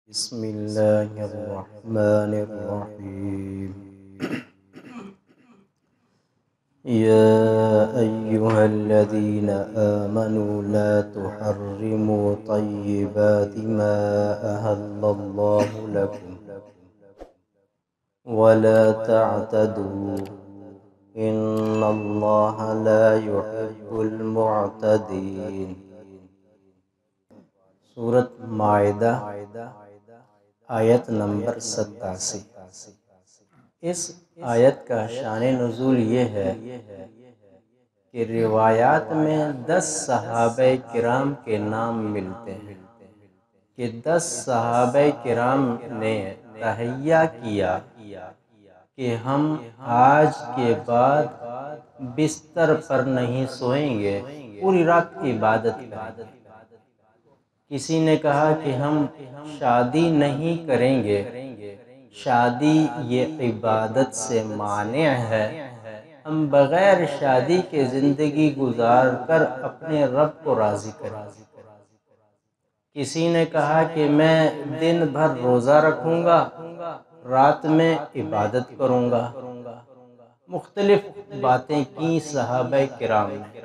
بسم الله الرحمن الرحيم. يا أيها الذين آمنوا لا تحرموا طيبات ما أحل الله لكم ولا تعتدوا إن الله لا يحب المعتدين. سورۃ مائدہ آیت نمبر 87. اس آیت کا شان نزول یہ ہے کہ روایات میں 10 صحابہ کرام کے نام ملتے ہیں کہ 10 صحابہ کرام نے تہیہ کیا کہ ہم آج کے بعد بستر پر نہیں سوئیں گے، پوری رات عبادت کریں گے۔ کسی نے کہا کہ ہم شادی نہیں کریں گے، شادی یہ عبادت سے مانع ہے، ہم بغیر شادی کے زندگی گزار کر اپنے رب کو راضی کریں گے۔ کسی نے کہا کہ میں دن بھر روزہ رکھوں گا، رات میں عبادت کروں گا۔ مختلف باتیں کی صحابہ کرام نے،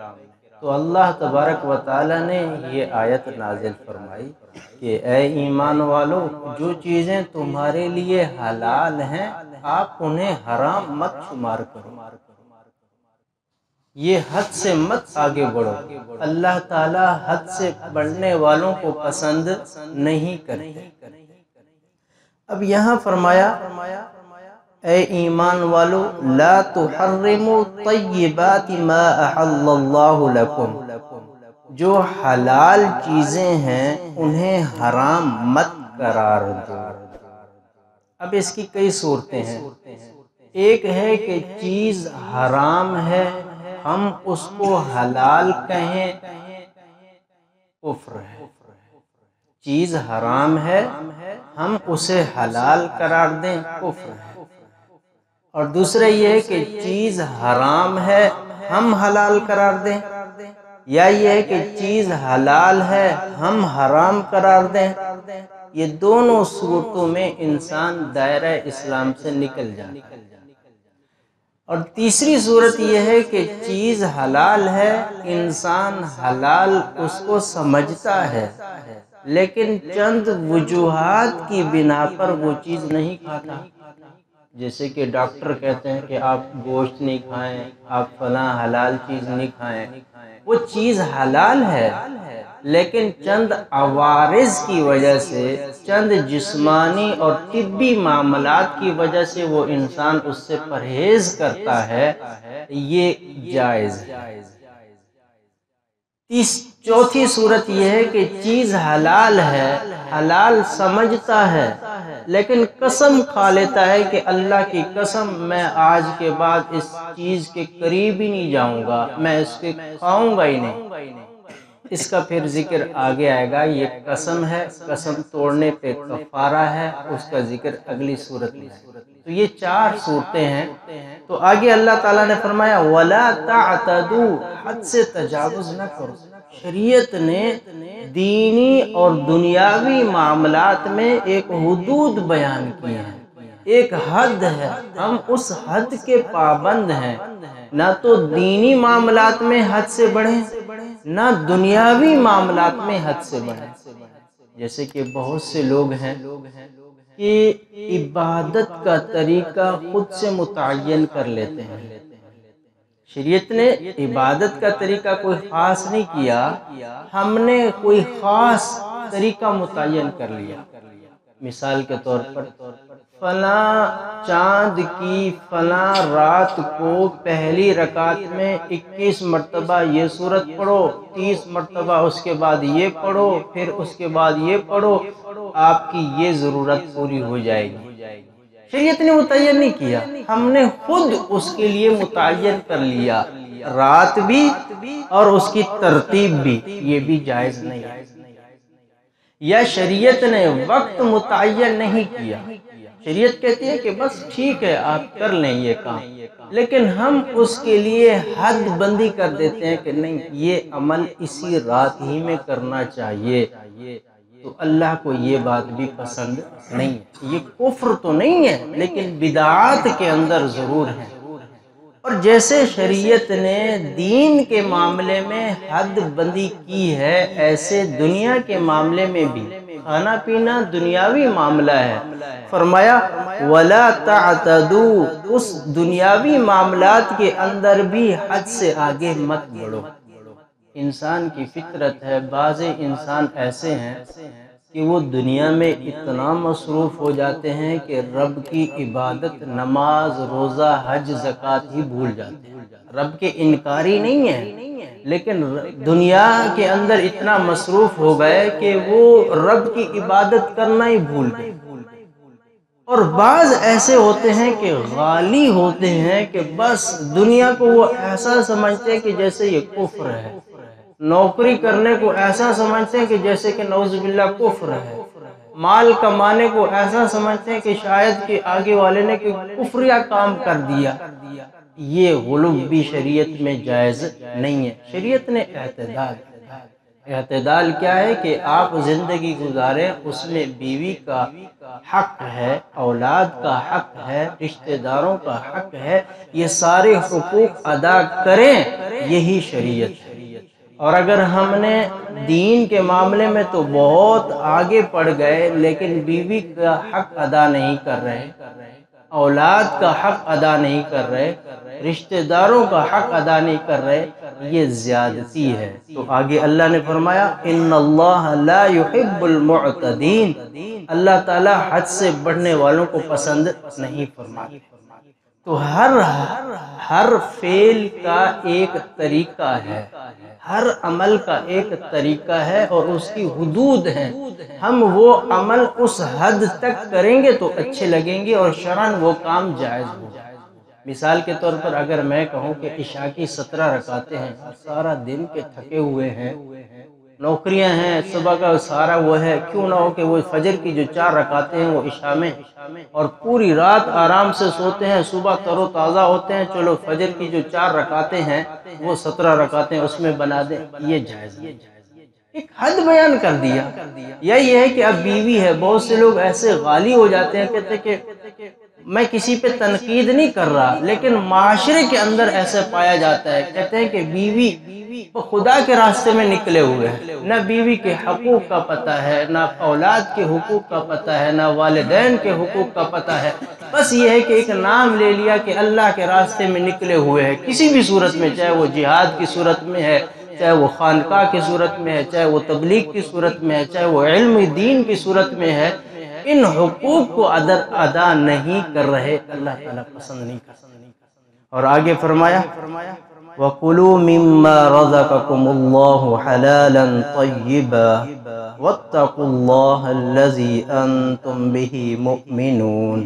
تو اللہ تبارک و تعالی نے یہ آیت نازل فرمائی کہ اے ایمان والو، جو چیزیں تمہارے لیے حلال ہیں آپ انہیں حرام مت شمار کرو، یہ حد سے مت آگے بڑھو۔ اللہ تعالی حد سے بڑھنے والوں کو پسند نہیں کرتے۔ اب یہاں فرمایا اے ایمان والو لا تحرموا طیبات ما احل اللہ لکم، جو حلال چیزیں ہیں انہیں حرام مت قرار دو۔ اب اس کی کئی صورتیں ہیں۔ ایک ہے کہ چیز حرام ہے ہم اس کو حلال کہیں، کفر ہے۔ چیز حرام ہے ہم اسے حلال قرار دیں، کفر ہے۔ اور دوسرا یہ ہے کہ چیز حرام ہے ہم حلال قرار دیں، یا یہ ہے کہ چیز حلال ہے ہم حرام قرار دیں۔ یہ دونوں صورتوں میں انسان دائرہ اسلام سے نکل جاتا ہے۔ اور تیسری صورت یہ ہے کہ چیز حلال ہے، انسان حلال اس کو سمجھتا ہے لیکن چند وجوہات کی بنا پر وہ چیز نہیں کھاتا۔ جیسے کہ ڈاکٹر کہتے ہیں کہ آپ گوشت نہیں کھائیں، آپ فلاں حلال چیز نہیں کھائیں، وہ چیز حلال ہے لیکن چند عوارض کی وجہ سے، چند جسمانی اور طبی معاملات کی وجہ سے وہ انسان اس سے پرہیز کرتا ہے، یہ جائز ہے۔ چوتھی صورت یہ ہے کہ چیز حلال ہے، حلال سمجھتا ہے لیکن قسم کھا لیتا ہے کہ اللہ کی قسم میں آج کے بعد اس چیز کے قریب ہی نہیں جاؤں گا، میں اس کے کھاؤں گا ہی نہیں۔ اس کا پھر ذکر آگے آئے گا، یہ قسم ہے، قسم توڑنے پہ کفارہ ہے، اس کا ذکر اگلی صورت میں ہے۔ تو یہ 4 صورتیں ہیں۔ تو آگے اللہ تعالیٰ نے فرمایا وَلَا تَعْتَدُوا، حد سے تجاوز نہ کرو۔ شریعت نے دینی اور دنیاوی معاملات میں ایک حدود بیان کی ہیں، ایک حد ہے، ہم اس حد کے پابند ہیں، نہ تو دینی معاملات میں حد سے بڑھیں نہ دنیاوی معاملات میں حد سے بڑھیں۔ جیسے کہ بہت سے لوگ ہیں کہ عبادت کا طریقہ خود سے متعین کر لیتے ہیں۔ شریعت نے عبادت کا طریقہ کوئی خاص نہیں کیا، ہم نے کوئی خاص طریقہ متعین کر لیا۔ مثال کے طور پر فلاں چاند کی فلاں رات کو پہلی رکعت میں 21 مرتبہ یہ سورت پڑھو، 30 مرتبہ اس کے بعد یہ پڑھو، پھر اس کے بعد یہ پڑھو، آپ کی یہ ضرورت پوری ہو جائے گی۔ شریعت نے متعین نہیں کیا، ہم نے خود اس کے لیے متعین کر لیا، رات بھی اور اس کی ترتیب بھی، یہ بھی جائز نہیں ہے۔ یا شریعت نے وقت متعین نہیں کیا، شریعت کہتی ہے کہ بس ٹھیک ہے آپ کر لیں یہ کام، لیکن ہم اس کے لیے حد بندی کر دیتے ہیں کہ نہیں، یہ عمل اسی رات ہی میں کرنا چاہیے۔ تو اللہ کو یہ بات بھی پسند نہیں ہے۔ یہ کفر تو نہیں ہے لیکن بدعات کے اندر ضرور ہے۔ اور جیسے شریعت نے دین کے معاملے میں حد بندی کی ہے، ایسے دنیا کے معاملے میں بھی کھانا پینا دنیاوی معاملہ ہے، فرمایا وَلَا تَعْتَدُوا، اس دنیاوی معاملات کے اندر بھی حد سے آگے مت بڑھو۔ انسان کی فطرت ہے، بعض انسان ایسے ہیں کہ وہ دنیا میں اتنا مصروف ہو جاتے ہیں کہ رب کی عبادت، نماز، روزہ، حج، زکوٰۃ ہی بھول جاتے ہیں۔ رب کے انکاری نہیں ہیں، لیکن دنیا کے اندر اتنا مصروف ہو گئے کہ وہ رب کی عبادت کرنا ہی بھول گئے۔ اور بعض ایسے ہوتے ہیں کہ غالی ہوتے ہیں کہ بس دنیا کو وہ ایسا سمجھتے ہیں کہ جیسے یہ کفر ہے، نوکری کرنے کو ایسا سمجھتے ہیں کہ جیسے کہ نعوذ باللہ کفر ہے، مال کمانے کو ایسا سمجھتے ہیں کہ شاید کہ آگے والے نے کوئی کفریہ کام کر دیا۔ یہ غلو بھی شریعت میں جائز نہیں ہے۔ شریعت نے اعتدال کیا ہے کہ آپ زندگی گزاریں، اس میں بیوی کا حق ہے، اولاد کا حق ہے، رشتہ داروں کا حق ہے، یہ سارے حقوق ادا کریں، یہی شریعت ہے۔ اور اگر ہم نے دین کے معاملے میں تو بہت آگے پڑ گئے لیکن بیوی کا حق ادا نہیں کر رہے، اولاد کا حق ادا نہیں کر رہے، رشتہ داروں کا حق ادا نہیں کر رہے، یہ زیادتی ہے۔ تو آگے اللہ نے فرمایا ان اللہ لا يحب المعتدین، اللہ تعالیٰ حد سے بڑھنے والوں کو پسند نہیں فرماتے۔ تو ہر فعل کا ایک طریقہ ہے، ہر عمل کا ایک طریقہ ہے اور اس کی حدود ہیں۔ ہم وہ عمل اس حد تک کریں گے تو اچھے لگیں گے اور شرعاً وہ کام جائز ہوگا۔ مثال کے طور پر اگر میں کہوں کہ عشاء کی 17 رکعتیں ہیں، سارا دن کے تھکے ہوئے ہیں، نوکریاں ہیں، صبح کا سارا وہ ہے، کیوں نہ ہو کہ وہ فجر کی جو 4 رکعتیں ہیں وہ عشاء میں، اور پوری رات آرام سے سوتے ہیں، صبح تر و تازہ ہوتے ہیں، چلو فجر کی جو 4 رکعتیں ہیں وہ 17 رکعتیں اس میں بنا دیں، یہ جائز نہیں۔ ایک حد بیان کر دیا۔ یا یہ ہے کہ اب بیوی ہے، بہت سے لوگ ایسے غالی ہو جاتے ہیں، کہتے کہ میں کسی پہ تنقید نہیں کر رہا لیکن معاشرے کے اندر ایسے پایا جاتا ہے، کہتے ہیں کہ بیوی خدا کے راستے میں نکلے ہوئے ہیں، نہ بیوی کے حقوق کا پتہ ہے، نہ اولاد کے حقوق کا پتہ ہے، نہ والدین کے حقوق کا پتہ ہے، بس یہ ہے کہ ایک نام لے لیا کہ اللہ کے راستے میں نکلے ہوئے ہیں، کسی بھی صورت میں، چاہے وہ جہاد کی صورت میں ہے، چاہے وہ خانقاہ کی صورت میں ہے، چاہے وہ تبلیغ کی صورت میں ہے، چاہے وہ علم دین کی صورت میں ہے، ان حقوق کو ادا نہیں کر رہے، اللہ تعالیٰ پسند نہیں کرتا۔ اور آگے فرمایا وَقُلُوا مِمَّا رَزَقَكُمُ اللَّهُ حَلَالًا طَيِّبًا وَاتَّقُوا اللَّهَ الَّذِي أَنْتُمْ بِهِ مُؤْمِنُونَ۔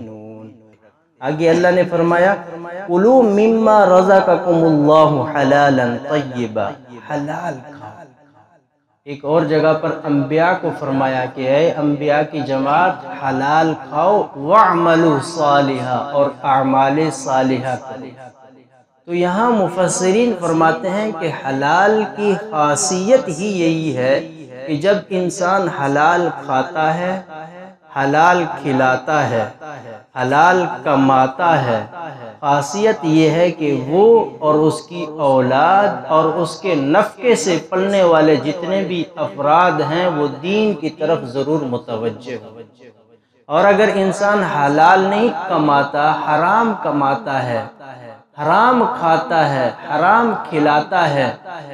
آگے اللہ نے فرمایا قُلُوا مِمَّا رَزَقَكُمُ اللَّهُ حَلَالًا طَيِّبًا، حلال کھاؤ۔ ایک اور جگہ پر انبیاء کو فرمایا کہ اے انبیاء کی جماعت حلال کھاؤ، وَاعْمَلُوا صَالِحًا، اور اعمال صالحہ کرو۔ تو یہاں مفسرین فرماتے ہیں کہ حلال کی خاصیت ہی یہی ہے کہ جب انسان حلال کھاتا ہے، حلال کھلاتا ہے، حلال کماتا ہے، خاصیت یہ ہے کہ وہ اور اس کی اولاد اور اس کے نفقے سے پلنے والے جتنے بھی افراد ہیں وہ دین کی طرف ضرور متوجہ ہوں۔ اور اگر انسان حلال نہیں کماتا، حرام کماتا ہے، حرام کھاتا ہے، حرام کھلاتا ہے،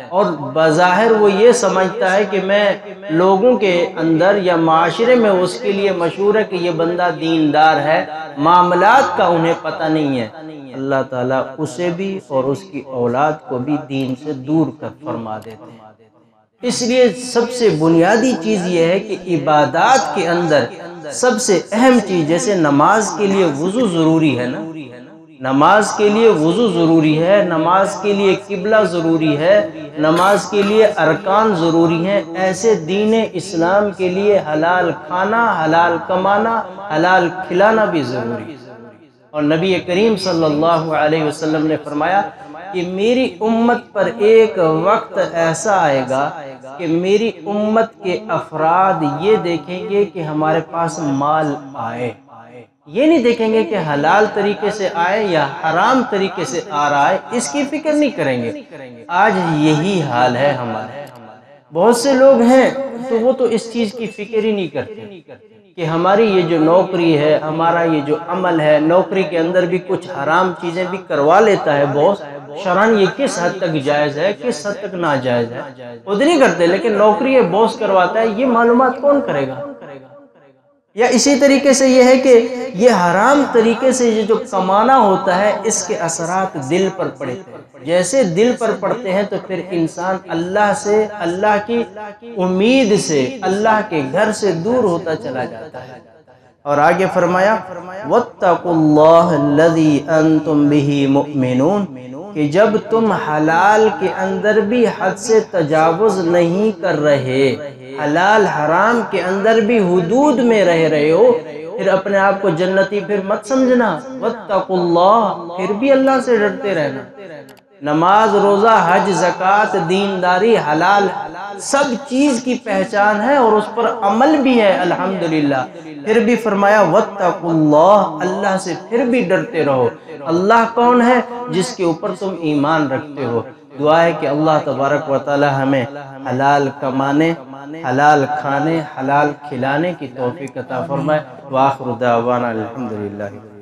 اور بظاہر وہ یہ سمجھتا ہے کہ میں لوگوں کے اندر یا معاشرے میں اس کے لیے مشہور ہے کہ یہ بندہ دیندار ہے، معاملات کا انہیں پتہ نہیں ہے، اللہ تعالیٰ اسے بھی اور اس کی اولاد کو بھی دین سے دور کر فرما دیتے ہیں۔ اس لیے سب سے بنیادی چیز یہ ہے کہ عبادات کے اندر سب سے اہم چیز، جیسے نماز کے لیے وضو ضروری ہے نا، نماز کے لیے وضو ضروری ہے، نماز کے لیے قبلہ ضروری ہے، نماز کے لیے ارکان ضروری ہیں، ایسے دین اسلام کے لیے حلال کھانا، حلال کمانا، حلال کھلانا بھی ضروری ہے۔ اور نبی کریم صلی اللہ علیہ وسلم نے فرمایا کہ میری امت پر ایک وقت ایسا آئے گا کہ میری امت کے افراد یہ دیکھیں گے کہ ہمارے پاس مال آئے، یہ نہیں دیکھیں گے کہ حلال طریقے سے آئے یا حرام طریقے سے آ رہا ہے، اس کی فکر نہیں کریں گے۔ آج یہی حال ہے ہمارا، بہت سے لوگ ہیں تو وہ تو اس چیز کی فکر ہی نہیں کرتے کہ ہماری یہ جو نوکری ہے، ہمارا یہ جو عمل ہے، نوکری کے اندر بھی کچھ حرام چیزیں بھی کروا لیتا ہے باس، شرعاً یہ کس حد تک جائز ہے، کس حد تک ناجائز ہے، خود نہیں کرتے، لیکن نوکری باس کرواتا ہے، یہ معلومات کون کرے گا؟ یا اسی طریقے سے یہ ہے کہ یہ حرام طریقے سے یہ جو کمانا ہوتا ہے، اس کے اثرات دل پر پڑتے ہیں، جیسے دل پر پڑتے ہیں تو پھر انسان اللہ سے، اللہ کی امید سے، اللہ کے گھر سے دور ہوتا چلا جاتا ہے۔ اور آگے فرمایا وَاتَّقُوا اللَّهَ الَّذِي أَنْتُمْ بِهِ مُؤْمِنُونَ، کہ جب تم حلال کے اندر بھی حد سے تجاوز نہیں کر رہے، حلال حرام کے اندر بھی حدود میں رہ رہے ہو، پھر اپنے آپ کو جنتی پھر مت سمجھنا، وَاتَّقُوا اللَّهَ، پھر بھی اللہ سے ڈرتے رہنا۔ نماز، روزہ، حج، زکوٰۃ، دینداری، حلال سب چیز کی پہچان ہے اور اس پر عمل بھی ہے الحمدللہ، پھر بھی فرمایا وَاتَّقُوا اللَّهَ، اللہ سے پھر بھی ڈرتے رہو۔ اللہ کون ہے؟ جس کے اوپر تم ایمان رکھتے ہو۔ دعا ہے کہ اللہ تبارک و تعالی ہمیں حلال کمانے، حلال کھانے، حلال کھلانے کی توفیق عطا فرمائے۔ وآخر دعوانا الحمدللہ۔